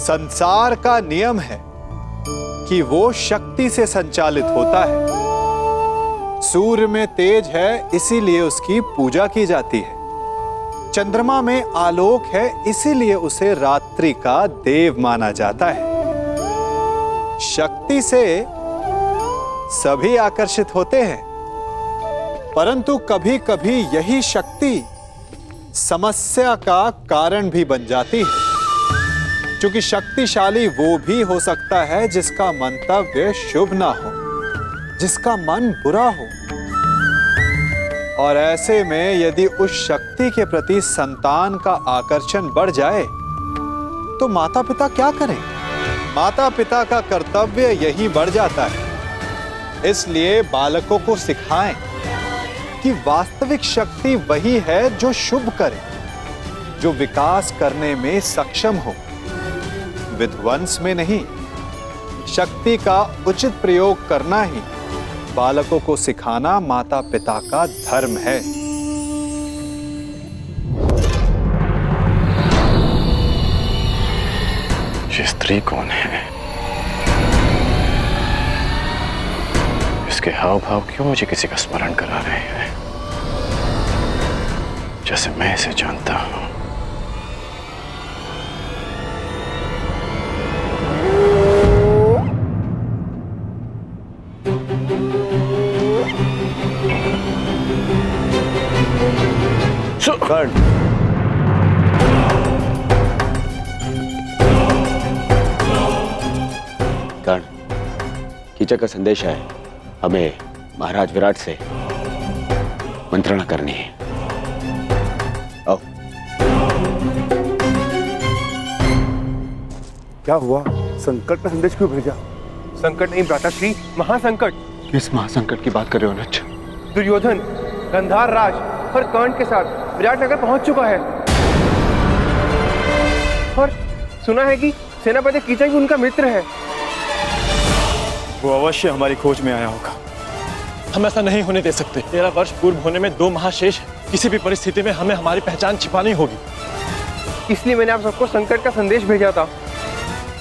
संसार का नियम है कि वो शक्ति से संचालित होता है। सूर्य में तेज है, इसीलिए उसकी पूजा की जाती है। चंद्रमा में आलोक है, इसीलिए उसे रात्रि का देव माना जाता है। शक्ति से सभी आकर्षित होते हैं, परंतु कभी कभी यही शक्ति समस्या का कारण भी बन जाती है, क्योंकि शक्तिशाली वो भी हो सकता है जिसका मंतव्य शुभ ना हो, जिसका मन बुरा हो। और ऐसे में यदि उस शक्ति के प्रति संतान का आकर्षण बढ़ जाए तो माता पिता क्या करें? माता पिता का कर्तव्य यही बढ़ जाता है। इसलिए बालकों को सिखाएं कि वास्तविक शक्ति वही है जो शुभ करे, जो विकास करने में सक्षम हो, विध्वंस में नहीं। शक्ति का उचित प्रयोग करना ही बालकों को सिखाना माता पिता का धर्म है। ये स्त्री कौन है? इसके हाव भाव क्यों मुझे किसी का स्मरण करा रहे हैं, जैसे मैं इसे जानता हूं। कर्ण, कर्ण, कीचक का संदेश है। हमें महाराज विराट से मंत्रणा करनी है। आओ। क्या हुआ? संकट का संदेश क्यों भेजा? संकट नहीं भ्राताश्री, महासंकट। किस महासंकट की बात कर रहे हो अनुज? दुर्योधन गंधार राज और कर्ण के साथ विराटनगर पहुंच चुका है और सुना है कि सेनापति कीचक भी उनका मित्र है। वो अवश्य हमारी खोज में आया होगा। हम ऐसा नहीं होने दे सकते। 13 वर्ष पूर्व होने में 2 महाशेष है। किसी भी परिस्थिति में हमें हमारी पहचान छिपानी होगी। इसलिए मैंने आप सबको संकट का संदेश भेजा था।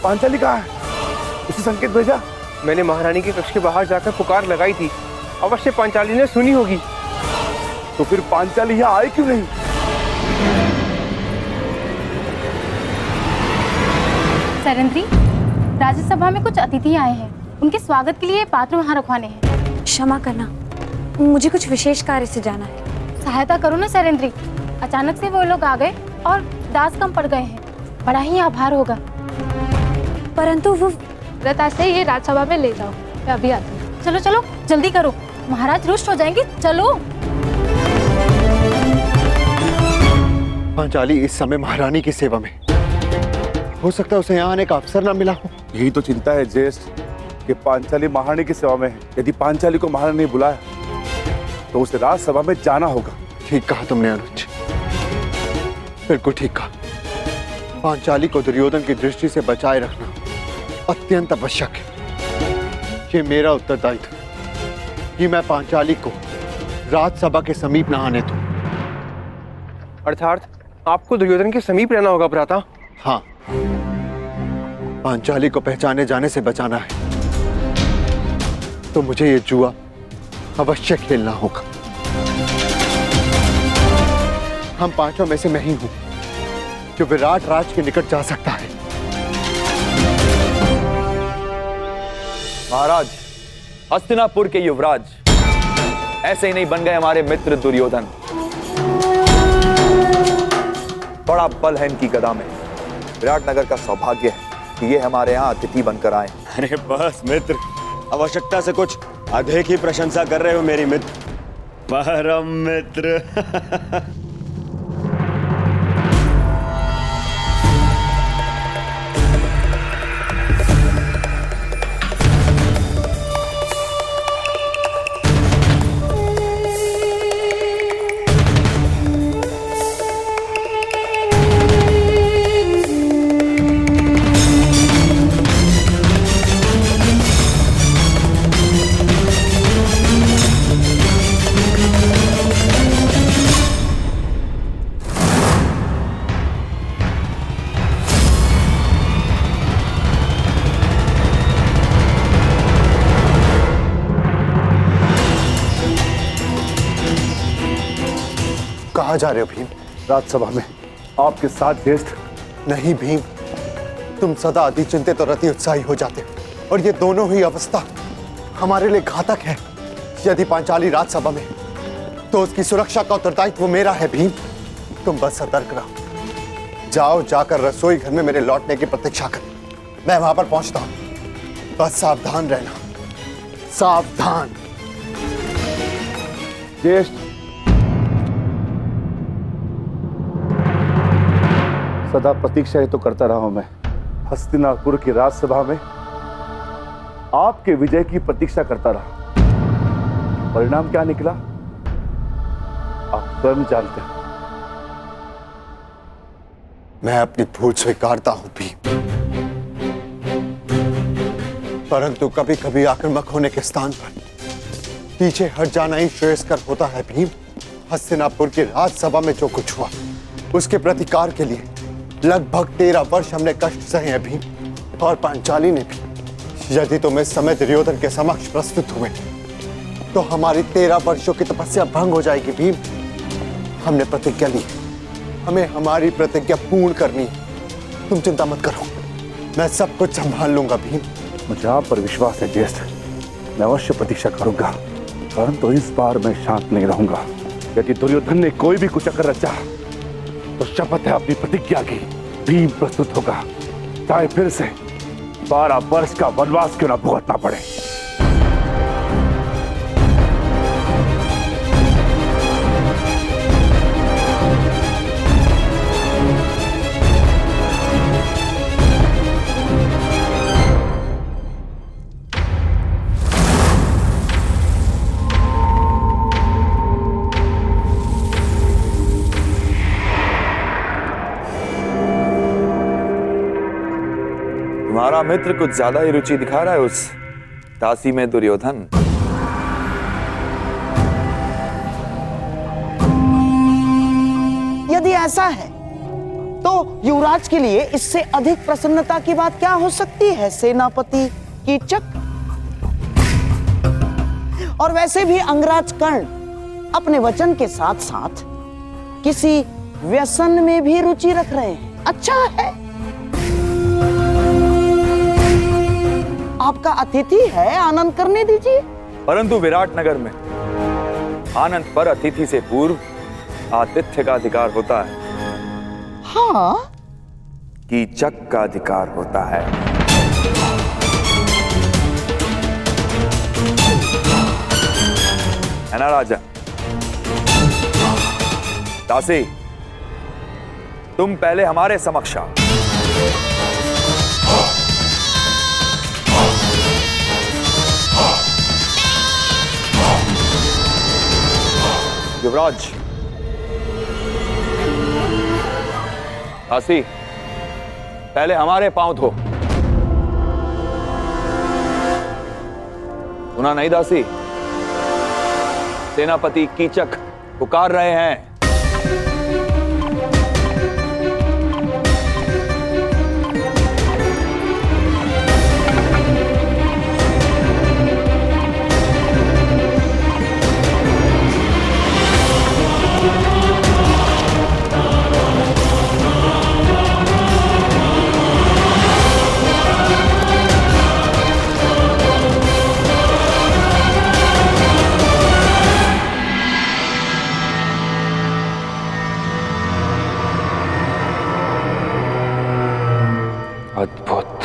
पांचाली कहाँ है? उसे संकेत भेजा? मैंने महारानी के कक्ष के बाहर जाकर पुकार लगाई थी। अवश्य पांचाली ने सुनी होगी। तो फिर पांचाली यहाँ आई क्यों नहीं? सैरंध्री, राज्यसभा में कुछ अतिथि आए हैं। उनके स्वागत के लिए पात्र वहाँ रखवाने हैं। क्षमा करना, मुझे कुछ विशेष कार्य से जाना है। सहायता करो ना सैरंध्री। अचानक से वो लोग आ गए और दास कम पड़ गए हैं। बड़ा ही आभार होगा। परंतु वो रताशे ये राज्यसभा में ले जाओ, मैं अभी आती हूँ। चलो चलो जल्दी करो, महाराज रुष्ट हो जाएंगे। चलो। पांचाली इस समय महारानी की सेवा में, हो सकता है उसे यहाँ आने का अवसर न मिला हो। यही तो चिंता है ज्येष्ठ, कि पांचाली महारानी की सेवा में है। यदि पांचाली को महारानी ने बुलाया तो उसे राज्यसभा में जाना होगा। ठीक कहा तुमने अनुज, बिल्कुल ठीक कहा। पांचाली को दुर्योधन की दृष्टि से बचाए रखना अत्यंत आवश्यक है। ये मेरा उत्तरदायित्व है कि मैं पांचाली को राज्यसभा के समीप न आने दूं। अर्थात आपको दुर्योधन के समीप रहना होगा भ्राता। हाँ, पांचाली को पहचाने जाने से बचाना है तो मुझे ये जुआ अवश्य खेलना होगा। हम पांचों में से मैं ही हूं जो विराट राज के निकट जा सकता है। महाराज, हस्तिनापुर के युवराज ऐसे ही नहीं बन गए हमारे मित्र दुर्योधन। बड़ा बल है इनकी गदा में। विराटनगर का सौभाग्य है कि ये हमारे यहाँ अतिथि बनकर आए। अरे बस मित्र, आवश्यकता से कुछ अधिक ही प्रशंसा कर रहे हो मेरी मित्र। परम मित्र। जा रहे हो भीम? राजसभा में आपके साथ ज्येष्ठ। नहीं भीम, तुम सदा अति चिंतित और अति उत्साही हो जाते हो और ये दोनों ही अवस्था हमारे लिए घातक है। यदि पांचाली राजसभा में तो उसकी सुरक्षा का उत्तरदायित्व मेरा है भीम। तुम बस सतर्क रहो, जाओ जाकर रसोई घर में मेरे लौटने की प्रतीक्षा कर, मैं वहां पर पहुंचता हूं। बस सावधान रहना, सावधान। ज्येष्ठ, सदा प्रतीक्षा ही तो करता रहा हूं मैं। हस्तिनापुर की राजसभा में आपके विजय की प्रतीक्षा करता रहा। परिणाम क्या निकला आप स्वयं जानते हैं। मैं अपनी भूल स्वीकारता हूं भीम, परंतु कभी कभी आक्रामक होने के स्थान पर पीछे हट जाना ही श्रेयस्कर होता है भीम। हस्तिनापुर की राजसभा में जो कुछ हुआ उसके प्रतिकार के लिए लगभग 13 वर्ष हमने कष्ट सहे हैं भीम, और पांचाली ने भी। यदि तुम इस समय दुर्योधन के समक्ष प्रस्तुत हुए तो हमारी 13 वर्षों की तपस्या भंग हो जाएगी भीम। हमने प्रतिज्ञा ली, हमें हमारी प्रतिज्ञा पूर्ण करनी है। तुम चिंता मत करो, मैं सब कुछ संभाल लूंगा भीम। मुझे आप पर विश्वास है ज्येष्ठ, मैं अवश्य प्रतीक्षा करूंगा, परंतु इस बार मैं शांत नहीं रहूंगा। यदि दुर्योधन ने कोई भी कुचक्कर रचा तो शपथ है अपनी प्रतिज्ञा की, भीम प्रस्तुत होगा, चाहे फिर से 12 वर्ष का वनवास क्यों न भुगतना पड़े। तुम्हारा मित्र कुछ ज्यादा ही रुचि दिखा रहा है उस दासी में दुर्योधन। यदि ऐसा है तो युवराज के लिए इससे अधिक प्रसन्नता की बात क्या हो सकती है सेनापति कीचक। और वैसे भी अंगराज कर्ण अपने वचन के साथ साथ किसी व्यसन में भी रुचि रख रहे हैं। अच्छा है, आपका अतिथि है, आनंद करने दीजिए। परंतु विराट नगर में आनंद पर अतिथि से पूर्व आतिथ्य का अधिकार होता है। हाँ, कीचक का अधिकार होता है। है ना राजा? दासी, तुम पहले हमारे समक्ष आओ। युवराज, दासी पहले हमारे पांव धो। सुना नहीं दासी? सेनापति कीचक पुकार रहे हैं। अद्भुत,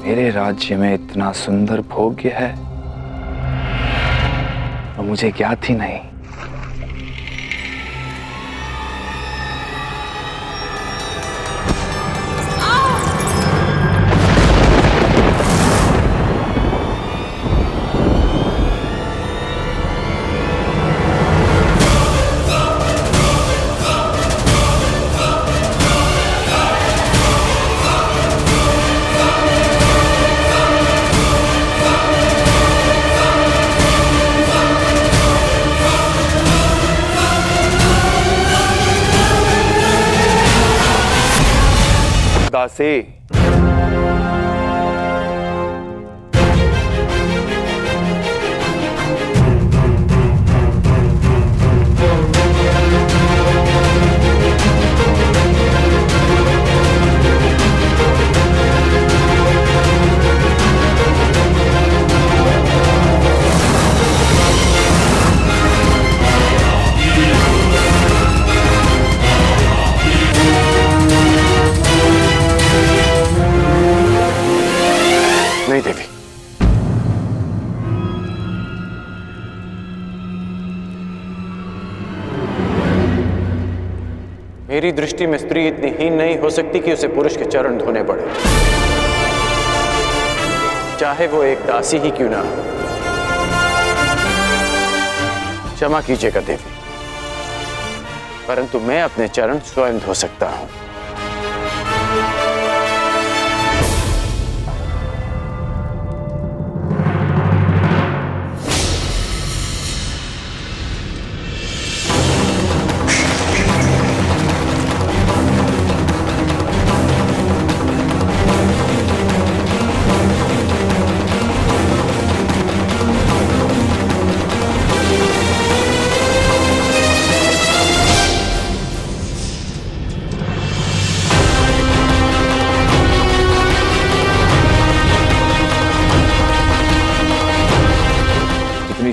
मेरे राज्य में इतना सुंदर भोग्य है और मुझे ज्ञात ही नहीं। दासी, मेरी दृष्टि में स्त्री इतनी हीन नहीं हो सकती कि उसे पुरुष के चरण धोने पड़े, चाहे वो एक दासी ही क्यों ना हो। क्षमा कीजिएगा देवी, परंतु मैं अपने चरण स्वयं धो सकता हूं।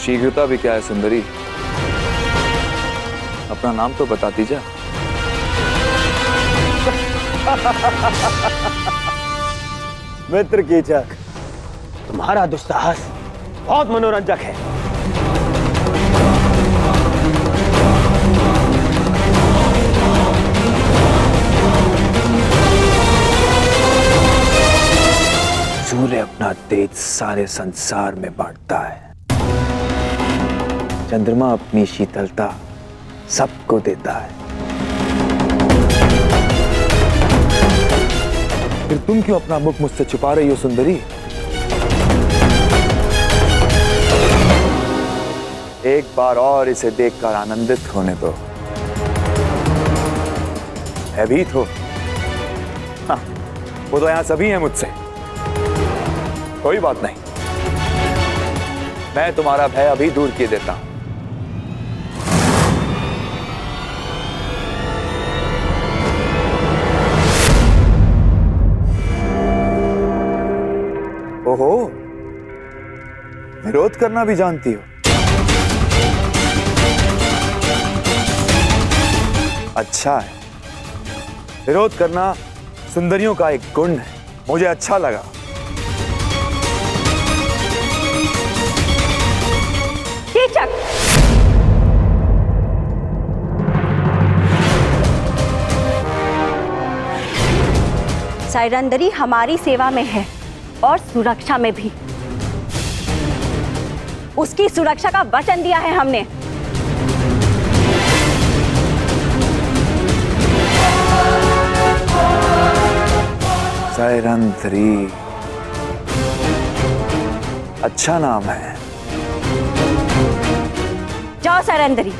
शीघ्रता भी क्या है सुंदरी, अपना नाम तो बताती जा। मित्र कीचक, तुम्हारा दुस्साहस बहुत मनोरंजक है। सूर्य अपना तेज सारे संसार में बांटता है, चंद्रमा अपनी शीतलता सबको देता है। फिर तुम क्यों अपना मुख मुझसे छुपा रही हो सुंदरी? एक बार और इसे देखकर आनंदित होने दो। भयभीत हो? हाँ, वो तो यहां सभी हैं मुझसे। कोई बात नहीं, मैं तुम्हारा भय अभी दूर किए देता हूं। ओहो, विरोध करना भी जानती हो? अच्छा है, विरोध करना सुंदरियों का एक गुण है, मुझे अच्छा लगा। कीचक, सैरंध्री हमारी सेवा में है और सुरक्षा में भी। उसकी सुरक्षा का वचन दिया है हमने। सैरंध्री अच्छा नाम है। जाओ सैरंध्री।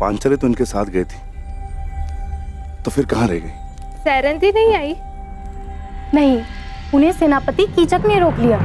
पांचाली तो इनके साथ गई थी, तो फिर कहाँ रह गई? सैरंध्री नहीं आई? नहीं, उन्हें सेनापति कीचक ने रोक लिया।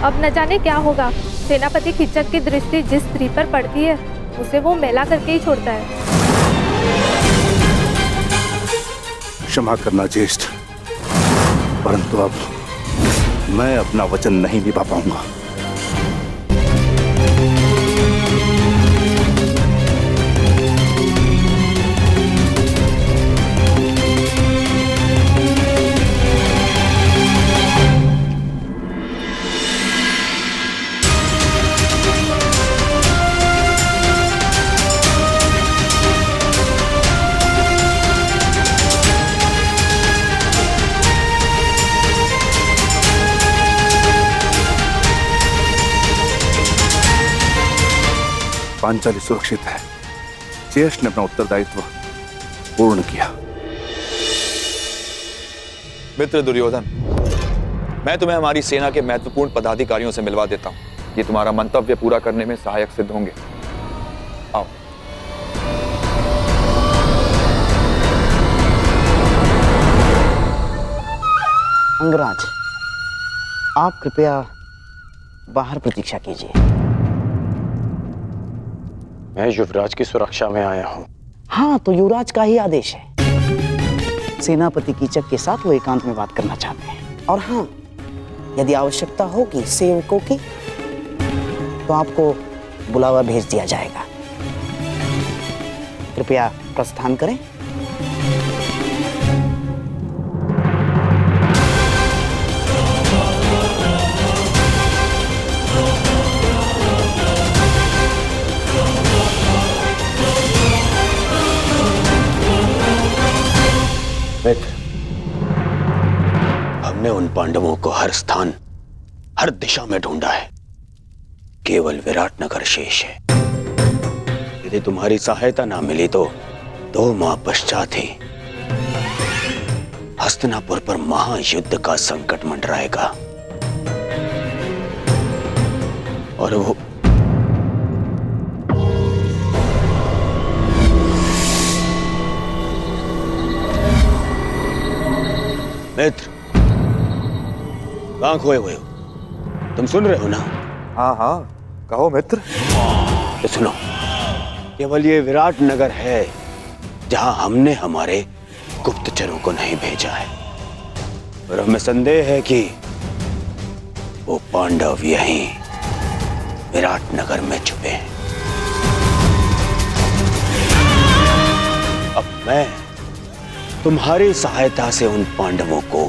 अब न जाने क्या होगा। सेनापति कीचक की दृष्टि जिस स्त्री पर पड़ती है उसे वो मैला करके ही छोड़ता है। क्षमा करना ज्येष्ठ, परंतु अब मैं अपना वचन नहीं निभा पाऊंगा। पांचाली सुरक्षित है, ज्येष्ठ ने अपना उत्तरदायित्व पूर्ण किया। मित्र दुर्योधन, मैं तुम्हें हमारी सेना के महत्वपूर्ण पदाधिकारियों से मिलवा देता हूं। ये तुम्हारा मंतव्य पूरा करने में सहायक सिद्ध होंगे। आओ। अंगराज, आप कृपया बाहर प्रतीक्षा कीजिए। मैं युवराज की सुरक्षा में आया हूं। हाँ, तो युवराज का ही आदेश है। सेनापति कीचक के साथ वो एकांत में बात करना चाहते हैं। और हाँ, यदि आवश्यकता होगी सेवकों की तो आपको बुलावा भेज दिया जाएगा। कृपया प्रस्थान करें। मित्र, हमने उन पांडवों को हर स्थान, हर दिशा में ढूंढा है, केवल विराटनगर शेष है। यदि तुम्हारी सहायता ना मिली तो 2 माह पश्चात ही हस्तिनापुर पर महायुद्ध का संकट मंडराएगा और वो मित्र, कहां खोए हुए हो? तुम सुन रहे हो ना? हाँ हाँ, कहो मित्र। तो सुनो, केवल ये विराटनगर है जहां हमने हमारे गुप्तचरों को नहीं भेजा है, और हमें संदेह है कि वो पांडव यहीं विराटनगर में छुपे हैं। अब मैं तुम्हारी सहायता से उन पांडवों को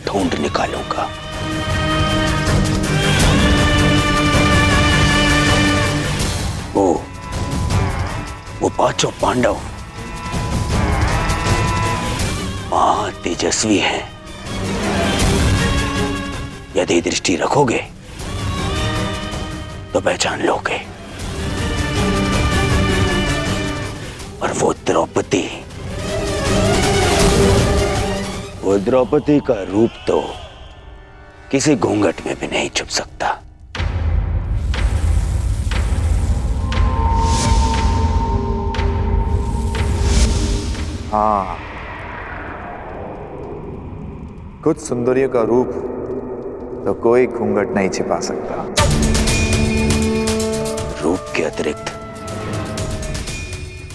ढूंढ निकालूंगा। वो 5 पांडव महातेजस्वी हैं। यदि दृष्टि रखोगे तो पहचान लोगे। और वो द्रौपदी का रूप तो किसी घूंघट में भी नहीं छुप सकता। हाँ, कुछ सुंदरियों का रूप तो कोई घूंघट नहीं छिपा सकता। रूप के अतिरिक्त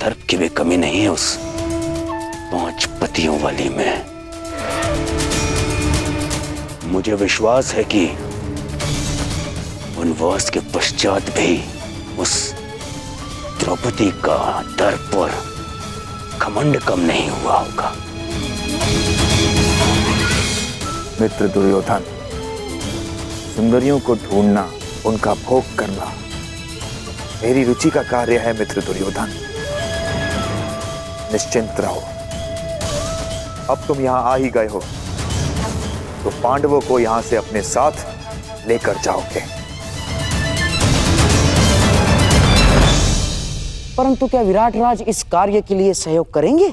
दर्प की भी कमी नहीं है उस 5 पतियों वाली में। मुझे विश्वास है कि वनवास के पश्चात भी उस द्रौपदी का दर्प और घमंड कम नहीं हुआ होगा। मित्र दुर्योधन, सुंदरियों को ढूंढना, उनका भोग करना मेरी रुचि का कार्य है। मित्र दुर्योधन, निश्चिंत रहो। अब तुम यहां आ ही गए हो तो पांडवों को यहां से अपने साथ लेकर जाओगे। परंतु क्या विराट राज इस कार्य के लिए सहयोग करेंगे?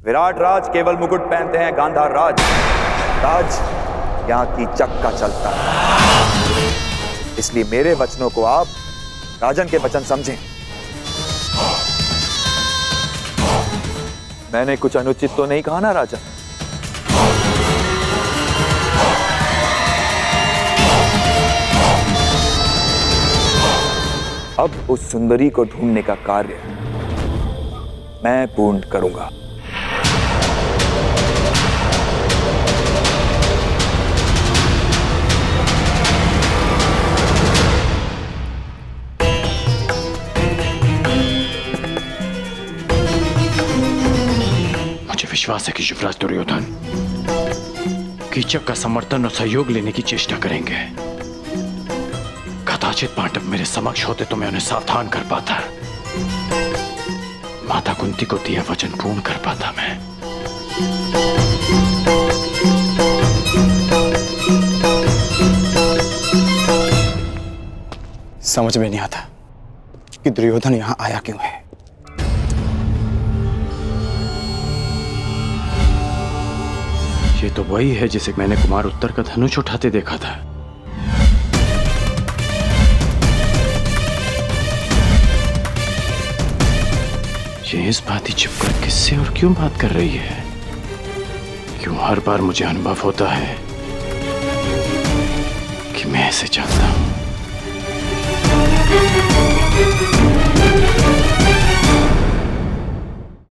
विराट राज केवल मुकुट पहनते हैं, गांधार राज यहाँ की चक्का चलता है। इसलिए मेरे वचनों को आप राजन के वचन समझें। मैंने कुछ अनुचित तो नहीं कहा ना राजन? अब उस सुंदरी को ढूंढने का कार्य मैं पूर्ण करूंगा। मुझे विश्वास है कि युवराज दुर्योधन कीचक का समर्थन और सहयोग लेने की चेष्टा करेंगे। कदाचित पांडव मेरे समक्ष होते तो मैं उन्हें सावधान कर पाता, माता कुंती को दिया वचन पूर्ण कर पाता मैं। समझ में नहीं आता कि दुर्योधन यहां आया क्यों है। ये तो वही है जिसे मैंने कुमार उत्तर का धनुष उठाते देखा था। ये इस बात ही छिपकर किससे और क्यों बात कर रही है? क्यों हर बार मुझे अनुभव होता है कि मैं ऐसे चाहता हूं।